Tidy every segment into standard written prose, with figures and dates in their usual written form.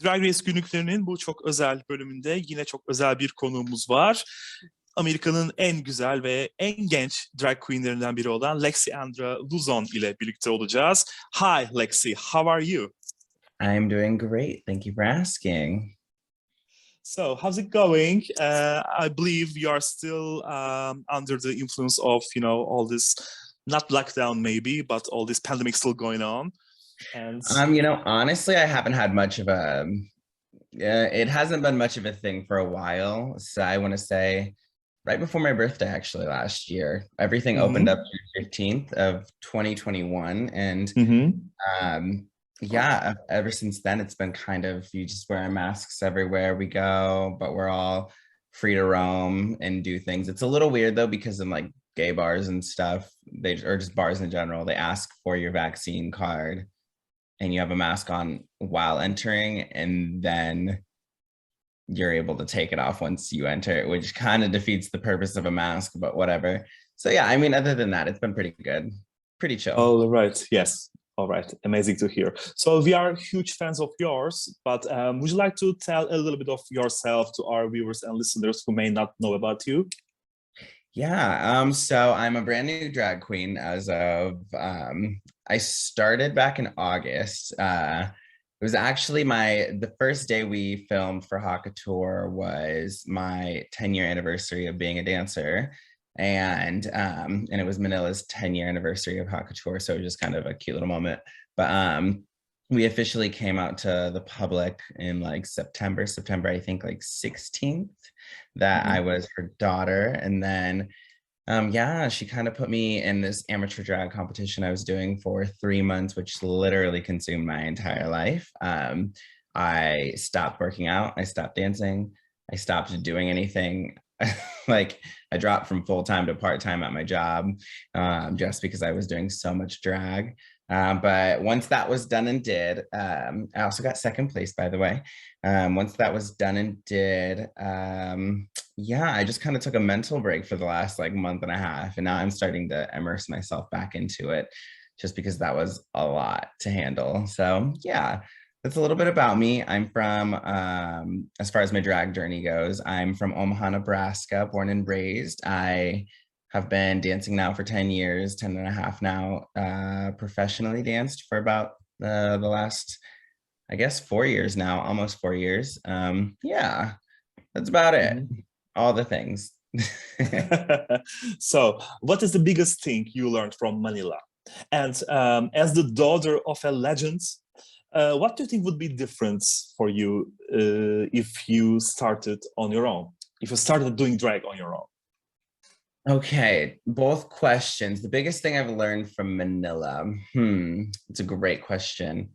Drag Race günlüklerinin bu çok özel bölümünde yine çok özel bir konuğumuz var. Amerika'nın en güzel ve en genç drag queenlerinden biri olan Lexi Andra Luzon ile birlikte olacağız. Hi Lexi, how are you? I'm doing great. Thank you for asking. So, how's it going? I believe you are still under the influence of, all this, not lockdown maybe, but all this pandemic still going on. And Honestly, I haven't had much of it hasn't been much of a thing for a while. So I want to say right before my birthday, actually, last year, everything opened up June 15th of 2021. And yeah, ever since then, it's been kind of, you just wear masks everywhere we go, but we're all free to roam and do things. It's a little weird though, because in like gay bars and stuff, or just bars in general, they ask for your vaccine card and you have a mask on while entering, and then you're able to take it off once you enter, which kind of defeats the purpose of a mask, but whatever. So yeah, I mean, other than that, it's been pretty good, pretty chill. All right, yes. All right, amazing to hear. So we are huge fans of yours, but would you like to tell a little bit of yourself to our viewers and listeners who may not know about you? Yeah, so I'm a brand new drag queen as of, I started back in August. It was actually the first day we filmed for Haka Tour was my 10-year anniversary of being a dancer. And it was Manila's 10-year anniversary of Haka Tour. So it was just kind of a cute little moment. But we officially came out to the public in like September, I think like 16th, that I was her daughter. And then, yeah, she kind of put me in this amateur drag competition I was doing for 3 months, which literally consumed my entire life. I stopped working out. I stopped dancing. I stopped doing anything. Like I dropped from full-time to part-time at my job, just because I was doing so much drag. But once that was done and did, I also got second place, by the way. Once that was done and did, yeah, I just kind of took a mental break for the last like month and a half. And now I'm starting to immerse myself back into it just because that was a lot to handle. So yeah, that's a little bit about me. I'm from, as far as my drag journey goes, I'm from Omaha, Nebraska, born and raised. I have been dancing now for 10 years, 10 and a half now, professionally danced for about the last, I guess, 4 years now, almost 4 years. Yeah, that's about it. All the things. So what is the biggest thing you learned from Manila? And as the daughter of a legend, what do you think would be different for you if you started on your own? If you started doing drag on your own? Okay, both questions. The biggest thing I've learned from Manila, it's a great question.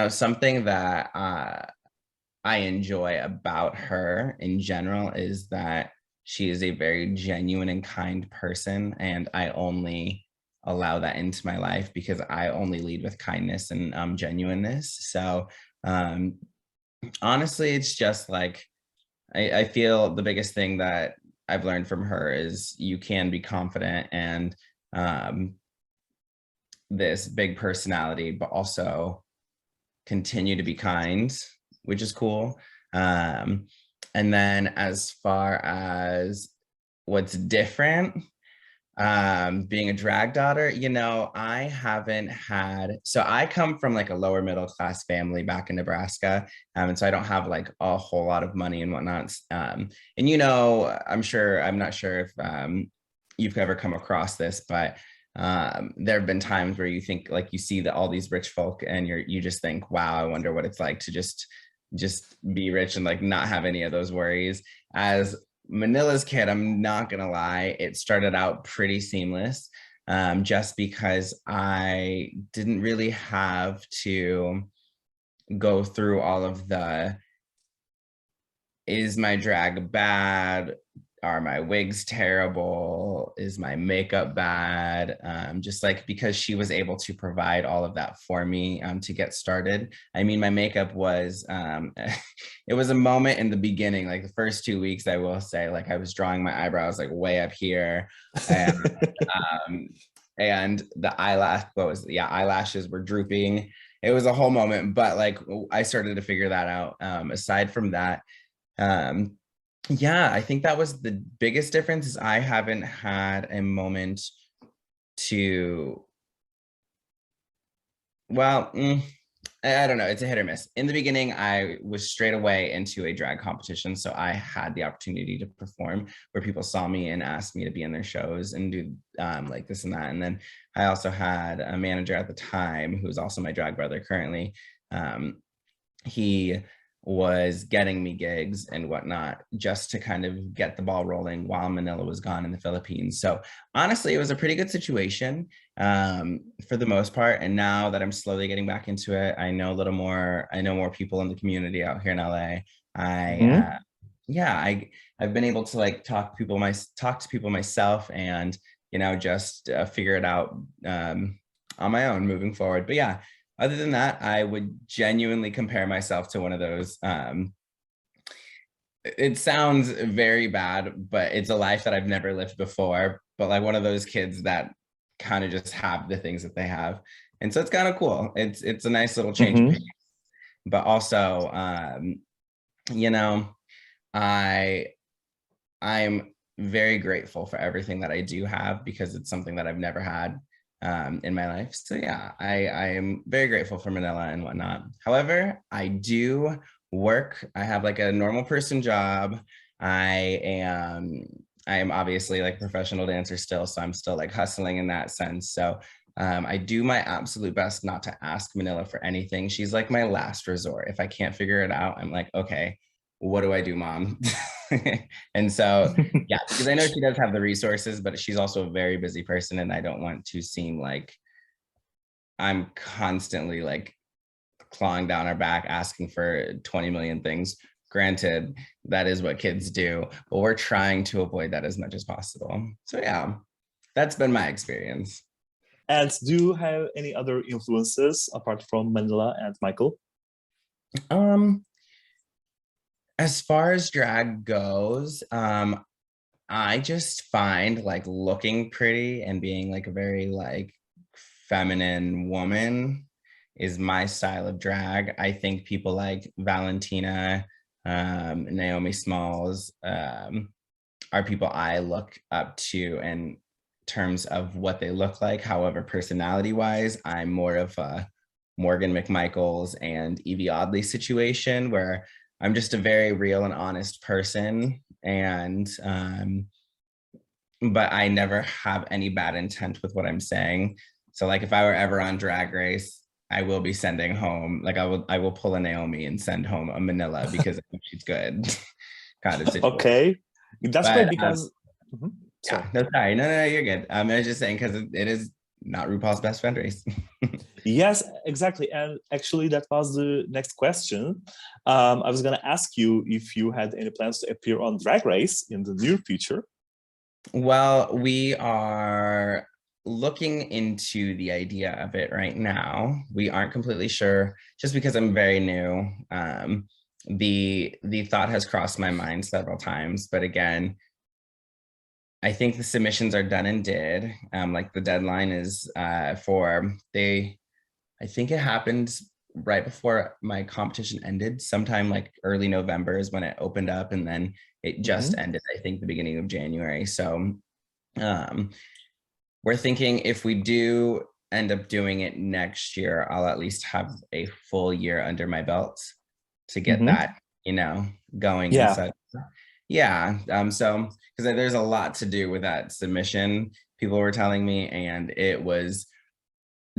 Something that I enjoy about her in general is that she is a very genuine and kind person, and I only allow that into my life because I only lead with kindness and genuineness. So honestly, it's just like, I feel the biggest thing that I've learned from her is you can be confident and this big personality, but also continue to be kind, which is cool. And then as far as what's different, being a drag daughter, I haven't had, so I come from like a lower middle class family back in Nebraska. And so I don't have like a whole lot of money and whatnot. And I'm not sure if you've ever come across this, but there have been times where you think like you see that all these rich folk and you just think, wow, I wonder what it's like to just be rich and like not have any of those worries. As Manila's kid, I'm not gonna lie, it started out pretty seamless, just because I didn't really have to go through all of the, is my drag bad? Are my wigs terrible? Is my makeup bad? Just like, because she was able to provide all of that for me to get started. I mean, my makeup was, it was a moment in the beginning, like the first 2 weeks, I will say, like I was drawing my eyebrows like way up here. And, and the eyelashes were drooping. it was a whole moment, but like I started to figure that out. Aside from that, um, yeah, I think that was the biggest difference is I haven't had a moment to, well, I don't know. It's a hit or miss. In the beginning, I was straight away into a drag competition. So I had the opportunity to perform where people saw me and asked me to be in their shows and do like this and that. And then I also had a manager at the time who was also my drag brother currently. He was getting me gigs and whatnot just to kind of get the ball rolling while Manila was gone in the Philippines. So honestly, it was a pretty good situation for the most part. And now that I'm slowly getting back into it, I know a little more. I know more people in the community out here in LA. I've been able to like talk to people myself, and just figure it out on my own moving forward. But yeah, other than that, I would genuinely compare myself to one of those. It sounds very bad, but it's a life that I've never lived before. But like one of those kids that kind of just have the things that they have, and so it's kind of cool. It's a nice little change of pace. But also, I'm very grateful for everything that I do have because it's something that I've never had in my life. So yeah, I am very grateful for Manila and whatnot. However, I do work. I have like a normal person job. I am obviously like a professional dancer still, so I'm still like hustling in that sense. So I do my absolute best not to ask Manila for anything. She's like my last resort. If I can't figure it out, I'm like, okay, what do I do, mom? And so, yeah, because I know she does have the resources, but she's also a very busy person, and I don't want to seem like I'm constantly like clawing down her back, asking for 20 million things. Granted, that is what kids do, but we're trying to avoid that as much as possible. So yeah, that's been my experience. And do you have any other influences apart from Manila and Michael? As far as drag goes, I just find like looking pretty and being like a very like feminine woman is my style of drag. I think people like Valentina, Naomi Smalls are people I look up to in terms of what they look like. However, personality wise, I'm more of a Morgan McMichaels and Evie Oddly situation where I'm just a very real and honest person, and but I never have any bad intent with what I'm saying. So like if I were ever on Drag Race, I will be sending home, like I will pull a Naomi and send home a Manila because I think she's good. kind of situation. Okay, that's great But because yeah, no, sorry, no, you're good. I was just saying because it is not RuPaul's Best Friend Race. Yes, exactly. And actually, that was the next question. I was going to ask you if you had any plans to appear on Drag Race in the near future. Well, we are looking into the idea of it right now. We aren't completely sure, just because I'm very new. The thought has crossed my mind several times, but again, I think the submissions are done and did. Like the deadline is I think it happened right before my competition ended. Sometime like early November is when it opened up, and then it just ended, I think, the beginning of January. So we're thinking if we do end up doing it next year, I'll at least have a full year under my belt to get that, going. Yeah. And such. Yeah. So because there's a lot to do with that submission, people were telling me, and it was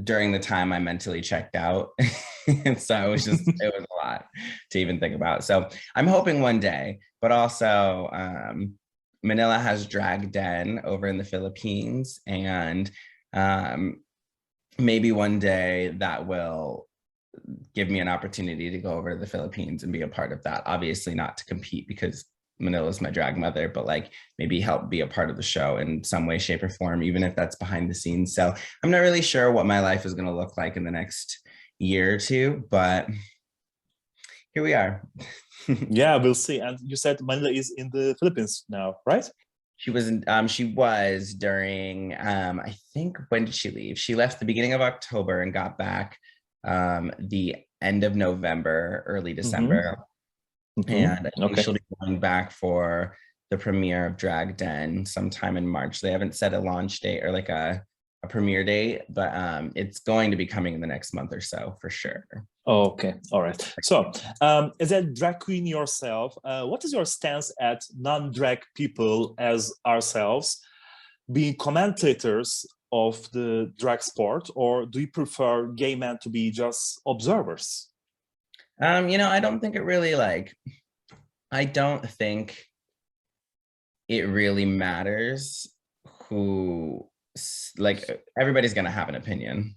during the time I mentally checked out. And so it was a lot to even think about. So I'm hoping one day, but also Manila has Drag Den over in the Philippines, and maybe one day that will give me an opportunity to go over to the Philippines and be a part of that. Obviously not to compete because Manila's my drag mother, but like maybe help be a part of the show in some way, shape, or form, even if that's behind the scenes. So I'm not really sure what my life is going to look like in the next year or two, but here we are. Yeah, we'll see. And you said Manila is in the Philippines now, right? She was during I think, when did she leave? She left the beginning of October and got back the end of November, early December. And I think she'll be going back for the premiere of Drag Den sometime in March. They haven't set a launch date or like a premiere date, but it's going to be coming in the next month or so for sure. Okay, all right. So, as a drag queen yourself, what is your stance at non-drag people as ourselves being commentators of the drag sport, or do you prefer gay men to be just observers? You know, I don't think it really I don't think it really matters who, like, everybody's going to have an opinion.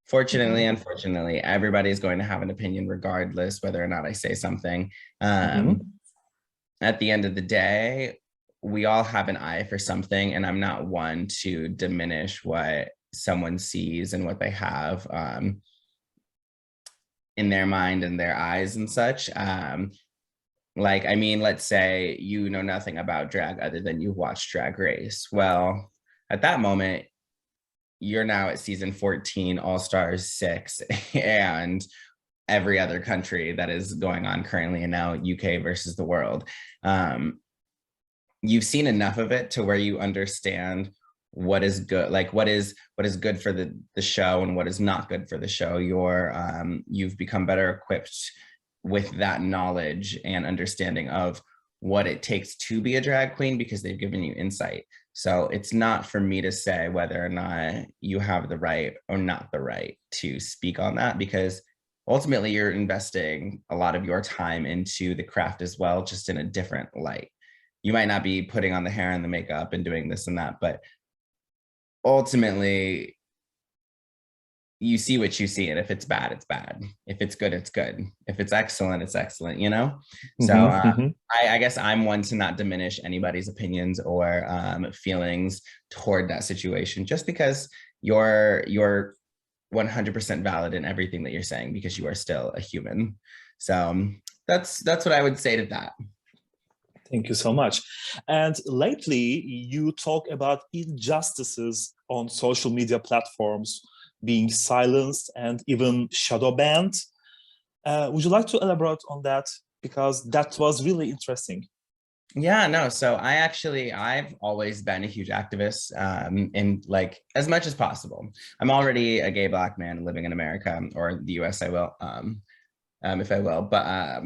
Fortunately, unfortunately, everybody's going to have an opinion regardless whether or not I say something. At the end of the day, we all have an eye for something, and I'm not one to diminish what someone sees and what they have in their mind and their eyes and such. Like, I mean, let's say you know nothing about drag other than you watched Drag Race. Well, at that moment, you're now at season 14, All Stars 6, and every other country that is going on currently, and now UK versus the world. You've seen enough of it to where you understand what is good, like what is good for the show and what is not good for the show. You've become better equipped with that knowledge and understanding of what it takes to be a drag queen because they've given you insight. So it's not for me to say whether or not you have the right or not the right to speak on that, because ultimately you're investing a lot of your time into the craft as well, just in a different light. You might not be putting on the hair and the makeup and doing this and that, but ultimately you see what you see, and if it's bad, it's bad. If it's good, it's good. If it's excellent, it's excellent, you know? So I guess I'm one to not diminish anybody's opinions or feelings toward that situation, just because you're 100% valid in everything that you're saying, because you are still a human. So that's what I would say to that. Thank you so much. And lately, you talk about injustices on social media platforms, being silenced and even shadow banned. Would you like to elaborate on that? Because that was really interesting. Yeah, no. So I've always been a huge activist in, like, as much as possible. I'm already a gay Black man living in America, or the US, I will, if I will. But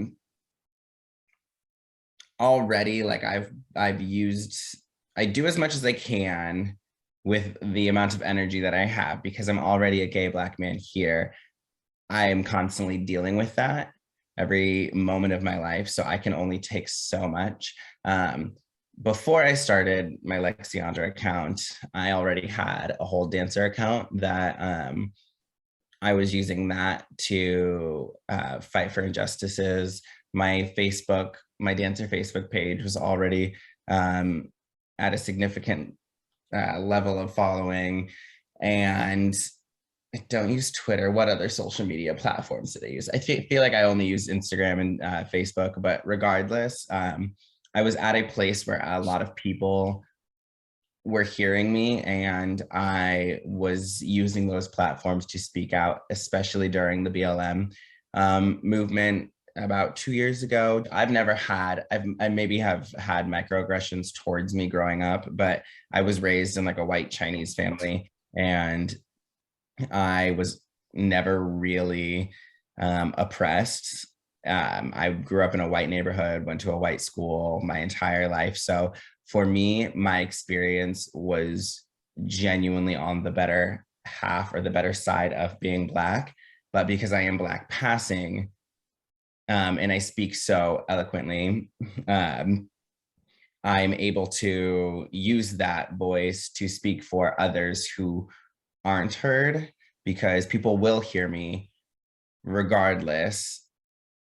already, like, I do as much as I can with the amount of energy that I have, because I'm already a gay Black man here. I am constantly dealing with that every moment of my life, so I can only take so much. Before I started my Lexi Andra account, I already had a whole dancer account that I was using that to fight for injustices. My dancer Facebook page was already at a significant level of following, and I don't use Twitter. What other social media platforms did I use? I feel like I only use Instagram and Facebook, but regardless, I was at a place where a lot of people were hearing me, and I was using those platforms to speak out, especially during the BLM movement about 2 years ago. I maybe have had microaggressions towards me growing up, but I was raised in like a white Chinese family, and I was never really oppressed. I grew up in a white neighborhood, went to a white school my entire life. So for me, my experience was genuinely on the better half, or the better side of being Black. But because I am Black passing, and I speak so eloquently, I'm able to use that voice to speak for others who aren't heard, because people will hear me regardless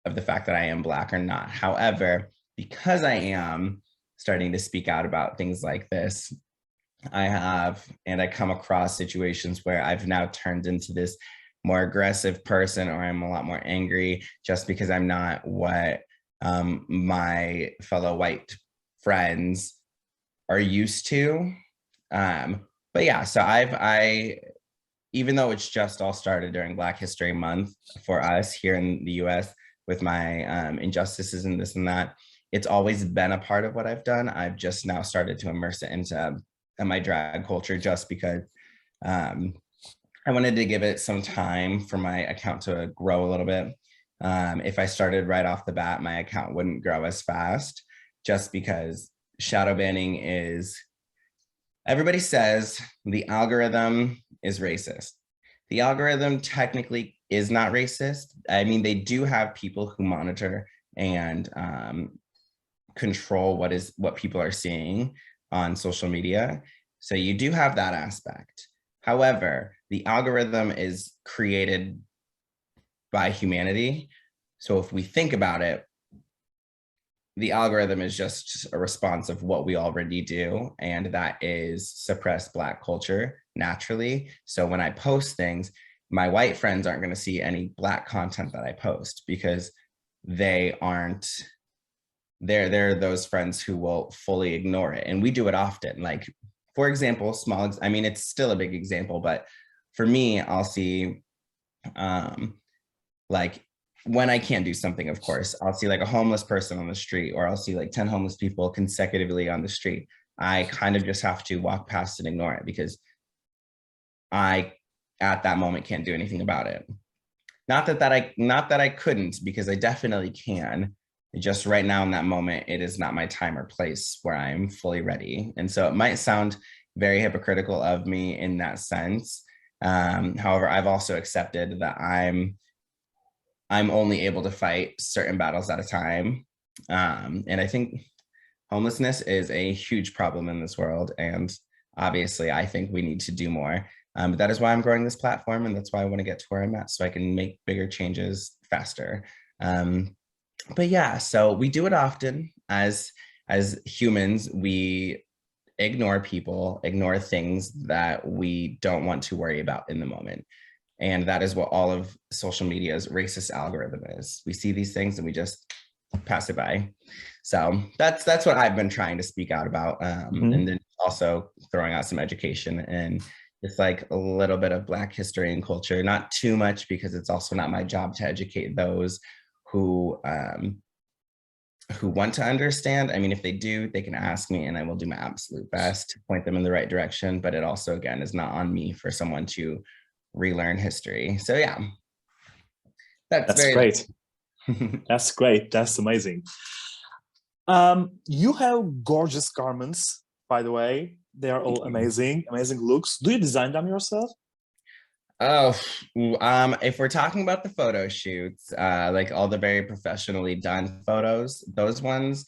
of the fact that I am Black or not. However, because I am starting to speak out about things like this, I come across situations where I've now turned into this more aggressive person, or I'm a lot more angry just because I'm not what my fellow white friends are used to. But yeah, so even though it's just all started during Black History Month for us here in the US with my injustices and this and that, it's always been a part of what I've done. I've just now started to immerse it into my drag culture just because I wanted to give it some time for my account to grow a little bit. If I started right off the bat, my account wouldn't grow as fast just because shadow banning is, everybody says the algorithm is racist. The algorithm technically is not racist. I mean, they do have people who monitor and control what people are seeing on social media. So you do have that aspect. However, the algorithm is created by humanity. So if we think about it, the algorithm is just a response of what we already do, and that is suppress Black culture naturally. So when I post things, my white friends aren't going to see any Black content that I post because they're those friends who will fully ignore it. And we do it often. Like, for example, I mean, it's still a big example, but for me, I'll see like, when I can't do something, of course, I'll see like a homeless person on the street, or I'll see like 10 homeless people consecutively on the street. I kind of just have to walk past and ignore it because I, at that moment, can't do anything about it. Not that I couldn't, because I definitely can. Just right now in that moment, it is not my time or place where I'm fully ready. And so it might sound very hypocritical of me in that sense. However, I've also accepted that I'm only able to fight certain battles at a time. And I think homelessness is a huge problem in this world. And obviously, I think we need to do more. But that is why I'm growing this platform. And that's why I want to get to where I'm at so I can make bigger changes faster. But yeah, so we do it often as humans. We ignore people, ignore things that we don't want to worry about in the moment. And that is what all of social media's racist algorithm is. We see these things and we just pass it by. So that's what I've been trying to speak out about. And then also throwing out some education and just like a little bit of Black history and culture, not too much because it's also not my job to educate those who want to understand. I mean, if they do, they can ask me and I will do my absolute best to point them in the right direction. But it also, again, is not on me for someone to relearn history. So yeah, that's great. That's great. That's amazing. You have gorgeous garments, by the way. They are all amazing looks. Do you design them yourself? Oh, if we're talking about the photo shoots, like all the very professionally done photos, those ones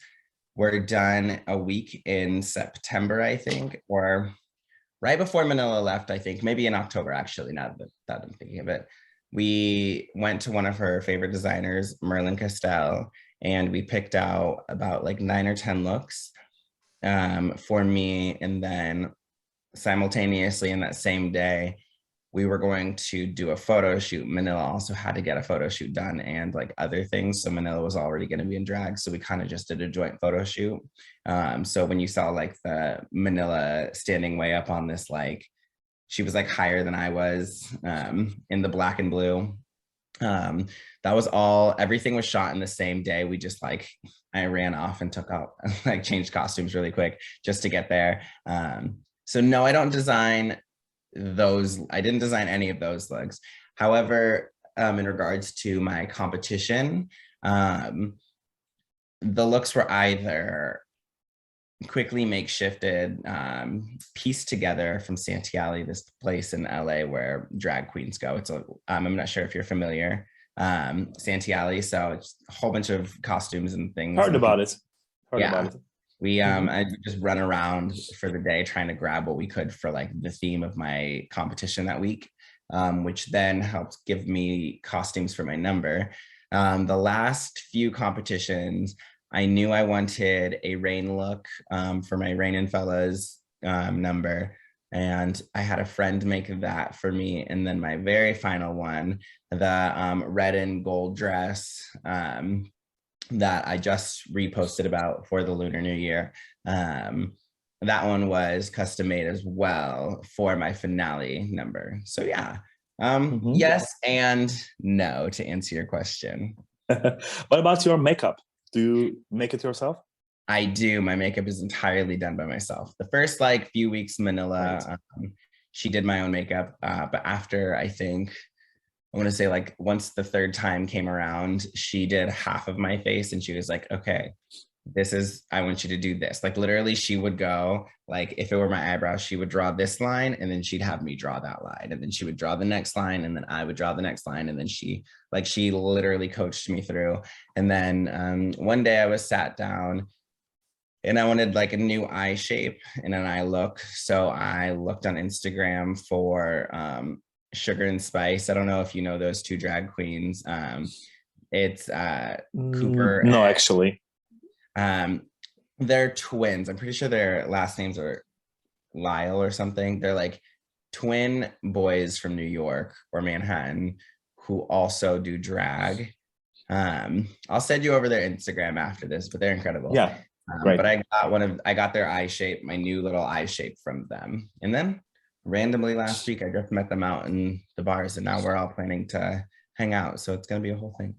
were done a week in September, I think, or right before Manila left, I think, maybe in October, actually, now that I'm thinking of it. We went to one of her favorite designers, Merlin Castell, and we picked out about like 9 or 10 looks for me. And then simultaneously in that same day, we were going to do a photo shoot. Manila also had to get a photo shoot done and like other things. So Manila was already going to be in drag. So we kind of just did a joint photo shoot. So when you saw like the Manila standing way up on this, like she was like higher than I was in the black and blue. That was all, everything was shot in the same day. We just like, I ran off and took out, like changed costumes really quick just to get there. So no, I don't design those. I didn't design any of those looks. However, in regards to my competition, the looks were either quickly makeshifted, pieced together from Santiali, this place in LA where drag queens go. It's I'm not sure if you're familiar, Santiali. So it's a whole bunch of costumes and things. Heard about it. We I just run around for the day trying to grab what we could for like the theme of my competition that week, which then helped give me costumes for my number. The last few competitions, I knew I wanted a rain look for my Rain and Fellas number. And I had a friend make that for me. And then my very final one, the red and gold dress, that I just reposted about for the Lunar New Year. that one was custom made as well for my finale number. So yeah, yes and no to answer your question. What about your makeup? Do you make it yourself? I do. My makeup is entirely done by myself. The first like few weeks in Manila, she did my own makeup. But after, I think, I want to say like once the third time came around, she did half of my face and she was like, okay, I want you to do this. Like literally she would go, like if it were my eyebrows, she would draw this line and then she'd have me draw that line. And then she would draw the next line and then I would draw the next line. And then she literally coached me through. And then one day I was sat down and I wanted like a new eye shape and an eye look. So I looked on Instagram for Sugar and Spice. I don't know if you know those two drag queens. It's Cooper. No, actually. They're twins. I'm pretty sure their last names are Lyle or something. They're like twin boys from New York or Manhattan who also do drag. I'll send you over their Instagram after this, but they're incredible. Yeah. Right. But I got their eye shape, my new little eye shape from them. And then randomly last week, I just met them out in the bars and now we're all planning to hang out. So it's going to be a whole thing.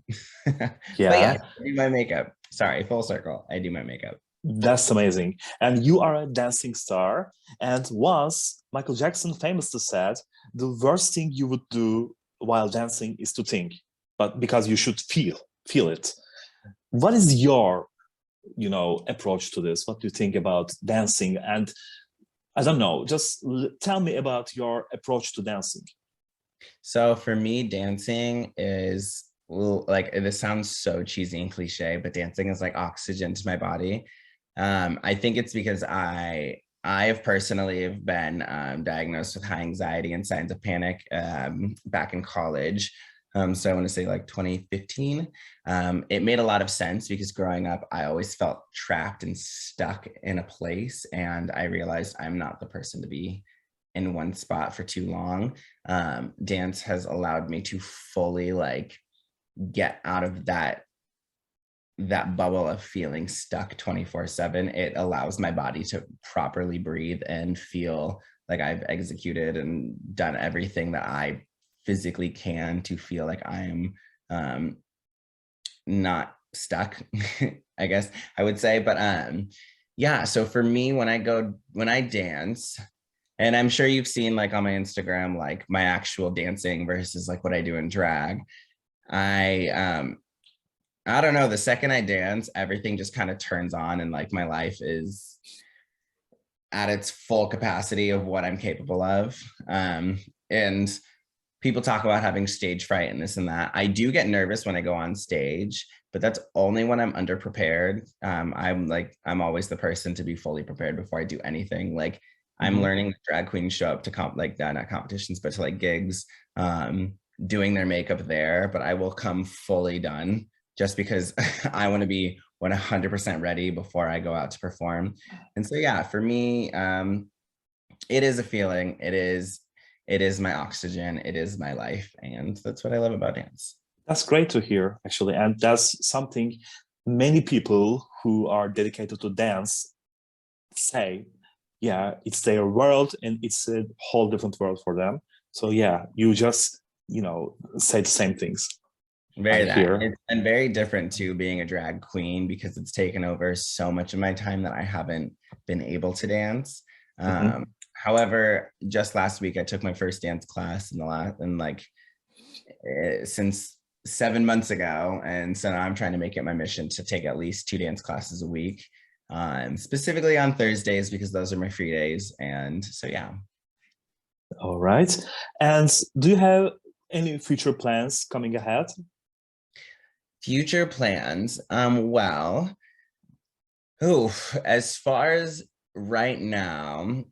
Yeah. But yeah, I do my makeup. Sorry, full circle. I do my makeup. That's amazing. And you are a dancing star. And once Michael Jackson famously said, the worst thing you would do while dancing is to think, but because you should feel it. What is your approach to this? What do you think about dancing? And I don't know, just tell me about your approach to dancing. So for me, dancing is like, this sounds so cheesy and cliche, but dancing is like oxygen to my body. I think it's because I have personally been diagnosed with high anxiety and signs of panic back in college. So I want to say like 2015. It made a lot of sense because growing up, I always felt trapped and stuck in a place. And I realized I'm not the person to be in one spot for too long. Dance has allowed me to fully like get out of that bubble of feeling stuck 24/7. It allows my body to properly breathe and feel like I've executed and done everything that I physically can to feel like I am not stuck, I guess I would say. But yeah, so for me, when I dance, and I'm sure you've seen like on my Instagram, like my actual dancing versus like what I do in drag. I don't know, the second I dance, everything just kind of turns on and like my life is at its full capacity of what I'm capable of. And people talk about having stage fright and this and that. I do get nervous when I go on stage, but that's only when I'm underprepared. I'm always the person to be fully prepared before I do anything. Like I'm learning that drag queens show up to not competitions, but to like gigs, doing their makeup there, but I will come fully done just because I want to be 100% ready before I go out to perform. And so, yeah, for me, it is a feeling. It is my oxygen. It is my life. And that's what I love about dance. That's great to hear, actually. And that's something many people who are dedicated to dance say. Yeah, it's their world and it's a whole different world for them. So yeah, you just, say the same things. It's been very different too, being a drag queen, because it's taken over so much of my time that I haven't been able to dance. However, just last week I took my first dance class since 7 months ago, and so now I'm trying to make it my mission to take at least 2 dance classes a week, specifically on Thursdays because those are my free days. And so yeah. All right. And do you have any future plans coming ahead? Future plans, as far as right now,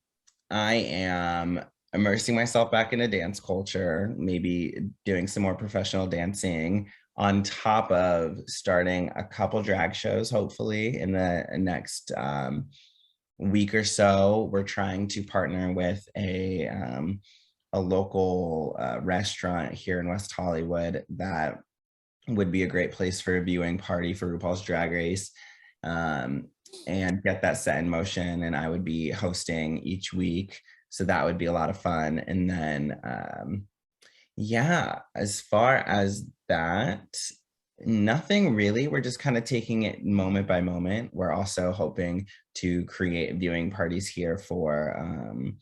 I am immersing myself back into dance culture, maybe doing some more professional dancing on top of starting a couple drag shows, hopefully in the next week or so. We're trying to partner with a local restaurant here in West Hollywood that would be a great place for a viewing party for RuPaul's Drag Race. and get that set in motion. And I would be hosting each week. So that would be a lot of fun. And then, yeah, as far as that, nothing really. We're just kind of taking it moment by moment. We're also hoping to create viewing parties here for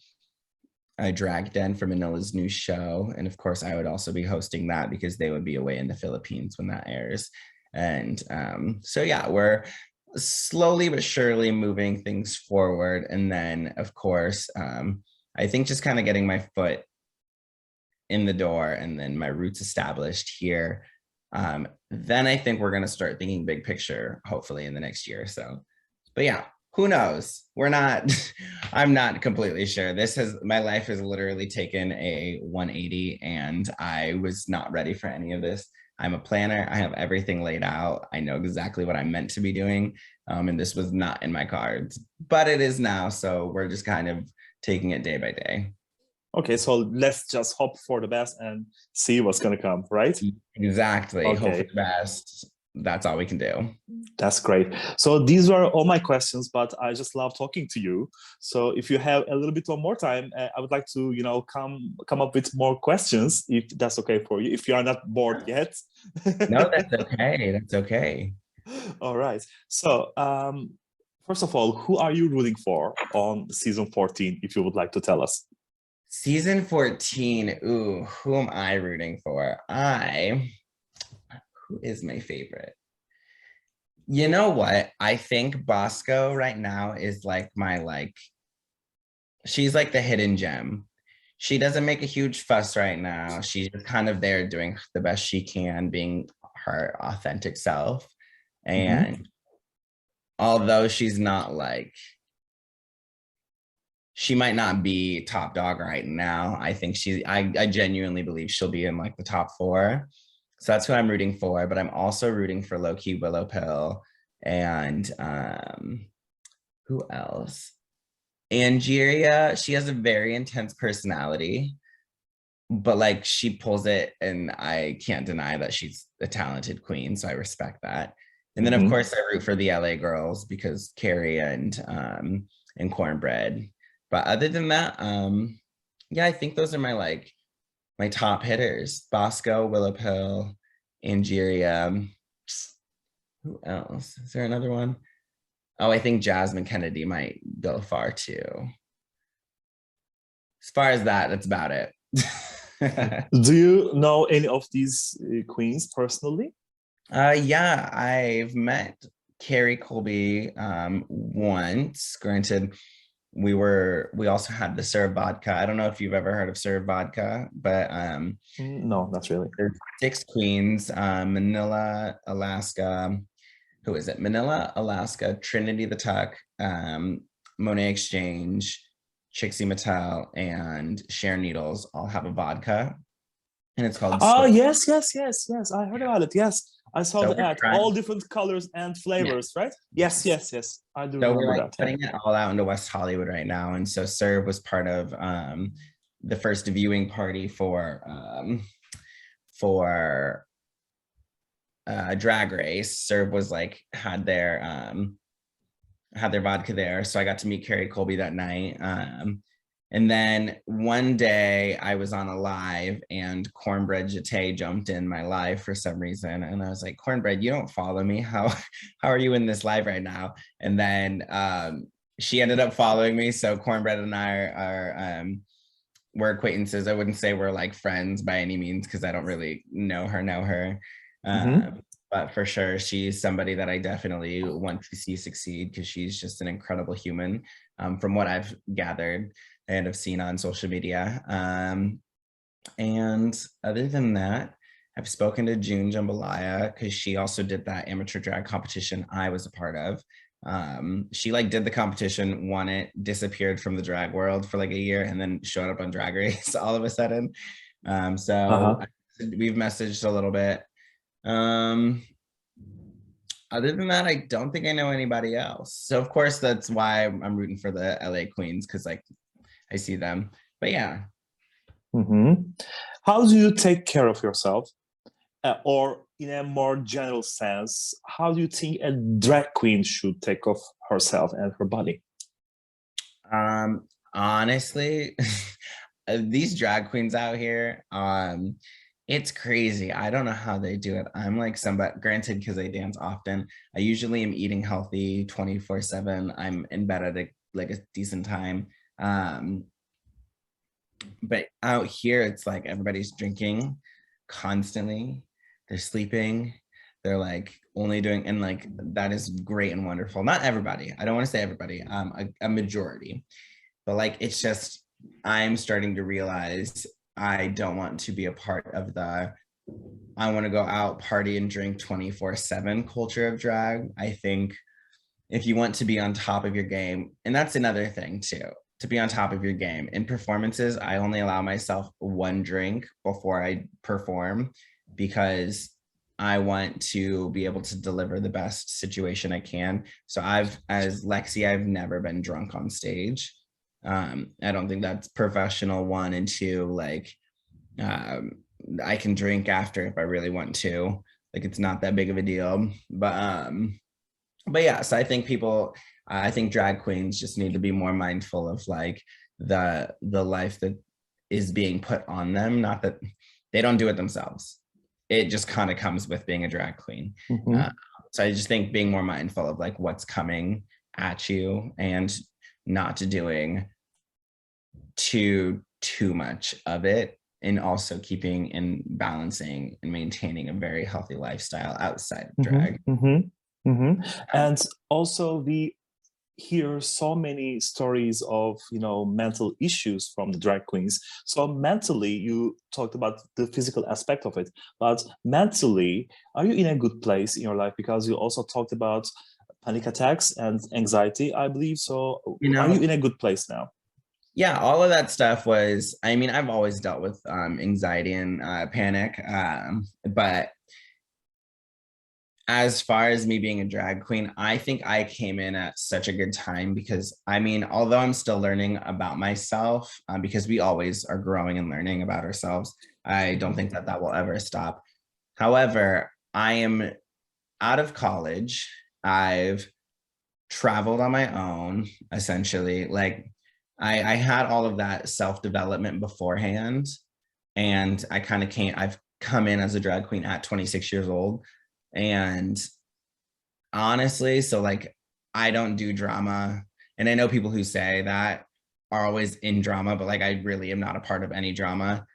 a drag den for Manila's new show. And of course, I would also be hosting that because they would be away in the Philippines when that airs. And so, yeah, we're slowly but surely moving things forward. And then, of course, I think just kind of getting my foot in the door and then my roots established here. Then I think we're going to start thinking big picture, hopefully in the next year or so. But yeah, who knows? We're not, I'm not completely sure. My life has literally taken a 180 and I was not ready for any of this. I'm a planner. I have everything laid out. I know exactly what I'm meant to be doing. And this was not in my cards, but it is now. So we're just kind of taking it day by day. Okay, so let's just hope for the best and see what's going to come, right? Exactly. Okay. Hope for the best. That's all we can do. That's great. So these were all my questions, but I just love talking to you. So if you have a little bit more time, I would like to, come up with more questions, if that's okay for you, if you are not bored yet. No, that's okay. That's okay. All right. So first of all, who are you rooting for on season 14, if you would like to tell us? Season 14. Ooh, who am I rooting for? Who is my favorite? You know what? I think Bosco right now is she's like the hidden gem. She doesn't make a huge fuss right now. She's just kind of there doing the best she can, being her authentic self. And although she's not she might not be top dog right now, I think I genuinely believe she'll be in like the top 4. So that's who I'm rooting for, but I'm also rooting for low-key Willow Pill and who else? Angeria, she has a very intense personality, but she pulls it and I can't deny that she's a talented queen, so I respect that. And then of course I root for the LA girls because Carrie and Cornbread. But other than that, yeah, I think those are my top hitters: Bosco, Willow Pill, Angeria. Who else? Is there another one? Oh, I think Jasmine Kennedy might go far too. As far as that's about it. Do you know any of these queens personally? Yeah, I've met Carrie Colby once. Granted, we also had the Serve Vodka. I don't know if you've ever heard of Serve Vodka, but no, not really. There's 6 queens: Manila, Alaska. Who is it? Manila, Alaska, Trinity the Tuck, Monet Exchange, Trixie Mattel, and Sharon Needles all have a vodka, and it's called. Oh yes. I heard about it. Yes, I saw the ad. All different colors and flavors, right? Yes. I do remember that. Putting it all out into West Hollywood right now, and so Serve was part of the first viewing party for Drag Race. Serve was had their vodka there, so I got to meet Carrie Colby that night. And then one day I was on a live and Cornbread Jete jumped in my live for some reason. And I was like, Cornbread, you don't follow me. How are you in this live right now? And then she ended up following me. So Cornbread and I we're acquaintances. I wouldn't say we're friends by any means because I don't really know her. But for sure, she's somebody that I definitely want to see succeed because she's just an incredible human from what I've gathered and have seen on social media. And other than that, I've spoken to June Jambalaya because she also did that amateur drag competition I was a part of. She did the competition, won it, disappeared from the drag world for a year, and then showed up on Drag Race all of a sudden. We've messaged a little bit. Other than that, I don't think I know anybody else. So of course, that's why I'm rooting for the LA Queens because I see them. But yeah. How do you take care of yourself? or in a more general sense, how do you think a drag queen should take of herself and her body? Honestly, these drag queens out here, it's crazy. I don't know how they do it. I'm like somebody, granted, because I dance often, I usually am eating healthy 24/7. I'm in bed at like a decent time. But out here, it's like everybody's drinking constantly. They're sleeping. They're like only doing, and like that is great and wonderful. Not everybody. I don't want to say everybody. A majority. But like it's just, I'm starting to realize I don't want to be a part of the I want to go out, party, and drink 24/7 culture of drag. I think if you want to be on top of your game, and that's another thing too, to be on top of your game. In performances, I only allow myself one drink before I perform because I want to be able to deliver the best situation I can. So as Lexi, I've never been drunk on stage. I don't think that's professional, one, and two, like, I can drink after if I really want to, like, it's not that big of a deal, but yeah, so I think drag queens just need to be more mindful of like the life that is being put on them, not that they don't do it themselves. It just kind of comes with being a drag queen. So I just think being more mindful of like what's coming at you and not doing too much of it, and also keeping and balancing and maintaining a very healthy lifestyle outside of drag. And also we hear so many stories of, you know, mental issues from the drag queens. So mentally, you talked about the physical aspect of it, but mentally, are you in a good place in your life? Because you also talked about panic attacks and anxiety, I believe. So are you in a good place now? Yeah, all of that stuff was, I mean, I've always dealt with anxiety and panic, but as far as me being a drag queen, I think I came in at such a good time because, I mean, although I'm still learning about myself, because we always are growing and learning about ourselves, I don't think that that will ever stop. However, I am out of college. I've traveled on my own, essentially. Like, I had all of that self-development beforehand, and I've come in as a drag queen at 26 years old. And honestly, so like I don't do drama, and I know people who say that are always in drama, but like I really am not a part of any drama.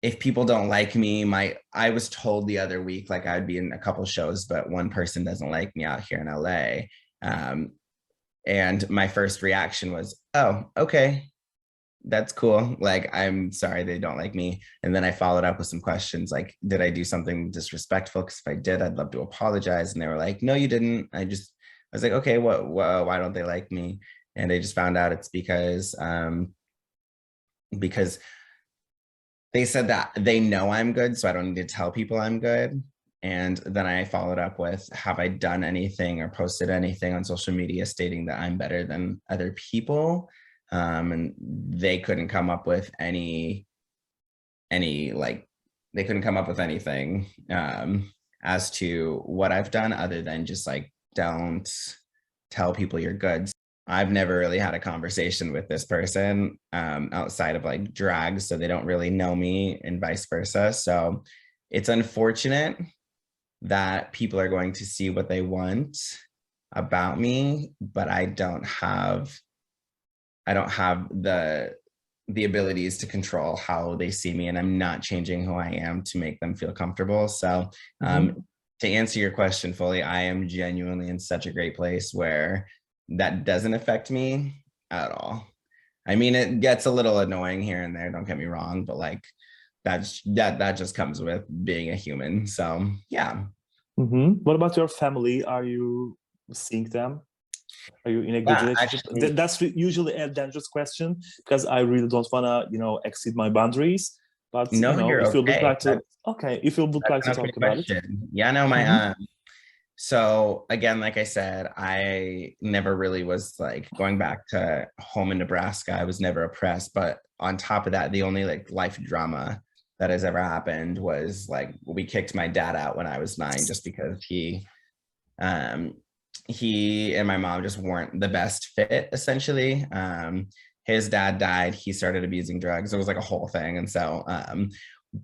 If people don't like me, I was told the other week like I'd be in a couple shows, but one person doesn't like me out here in LA. And my first reaction was, oh, okay, that's cool. Like, I'm sorry they don't like me. And then I followed up with some questions like, did I do something disrespectful? Because if I did, I'd love to apologize. And they were like, no, you didn't. I was like, okay, why don't they like me? And I just found out it's because they said that they know I'm good, so I don't need to tell people I'm good. And then I followed up with, have I done anything or posted anything on social media stating that I'm better than other people? And they couldn't come up with any like, they couldn't come up with anything as to what I've done other than just like, don't tell people you're good. I've never really had a conversation with this person outside of like drag, so they don't really know me and vice versa. So it's unfortunate that people are going to see what they want about me, but I don't have the abilities to control how they see me, and I'm not changing who I am to make them feel comfortable. So to answer your question fully, I am genuinely in such a great place where that doesn't affect me at all. I mean, it gets a little annoying here and there, don't get me wrong, but like that just comes with being a human. So yeah. What about your family? Are you seeing them? Are you in a good relationship? Actually, That's usually a dangerous question because I really don't want to, you know, exceed my boundaries. But no, you know, you're if you would okay. like to, okay, if you would like to talk about it. Yeah, no, so again, like I said, I never really was like going back to home in Nebraska. I was never oppressed, but on top of that, the only like life drama that has ever happened was like, we kicked my dad out when I was 9 just because he and my mom just weren't the best fit, essentially. His dad died, he started abusing drugs. It was like a whole thing. And so,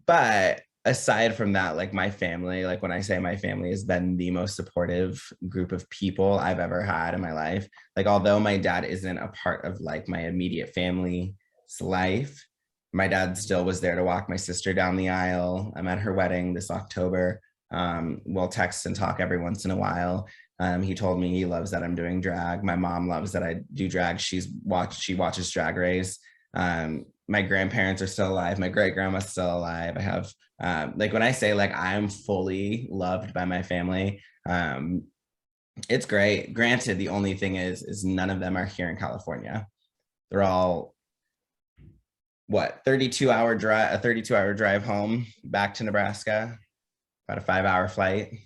but aside from that, like my family, like when I say my family has been the most supportive group of people I've ever had in my life. Like, although my dad isn't a part of like my immediate family's life, my dad still was there to walk my sister down the aisle. I'm at her wedding this October. We'll text and talk every once in a while. He told me he loves that I'm doing drag. My mom loves that I do drag. She watches Drag Race. My grandparents are still alive. My great grandma's still alive. I have like, when I say like I'm fully loved by my family, it's great. Granted, the only thing is none of them are here in California. They're all what, 32-hour drive home back to Nebraska, about a 5-hour flight.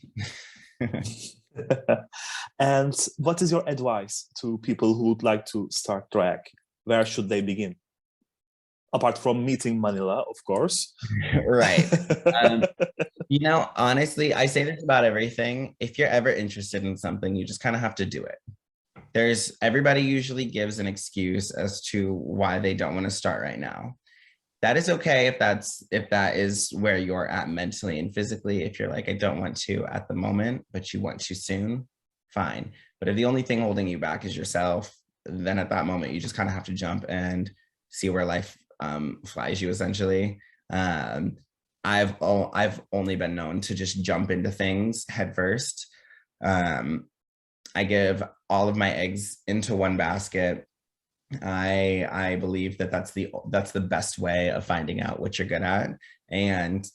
And what is your advice to people who would like to start drag? Where should they begin? Apart from meeting Manila, of course. Right. You know, honestly, I say this about everything. If you're ever interested in something, you just kind of have to do it. Everybody usually gives an excuse as to why they don't want to start right now. That is okay if that is where you're at mentally and physically. If you're like, I don't want to at the moment, but you want to soon, fine. But if the only thing holding you back is yourself, then at that moment, you just kind of have to jump and see where life flies you, essentially. I've only been known to just jump into things head first. I give all of my eggs into one basket. I believe that that's the best way of finding out what you're good at. And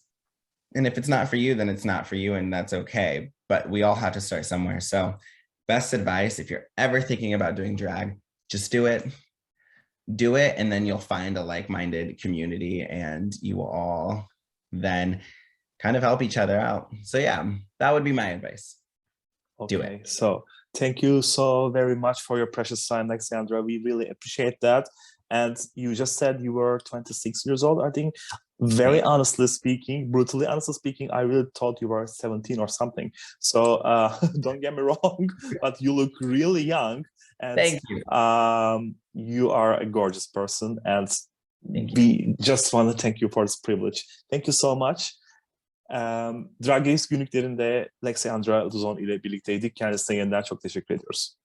if it's not for you, then it's not for you, and that's okay. But we all have to start somewhere. So best advice, if you're ever thinking about doing drag, just do it. Do it, and then you'll find a like-minded community, and you will all then kind of help each other out. So yeah, that would be my advice. Okay, do it. So thank you so very much for your precious time, Lexi Andra. We really appreciate that. And you just said you were 26 years old, I think. Very honestly speaking, brutally honestly speaking, I really thought you were 17 or something. So don't get me wrong, but you look really young. And thank you. You are a gorgeous person, and we just want to thank you for this privilege. Thank you so much. Drag Race günlüklerinde Lexi Andra Luzon ile birlikteydik. Kendisine yeniden çok teşekkür ediyoruz.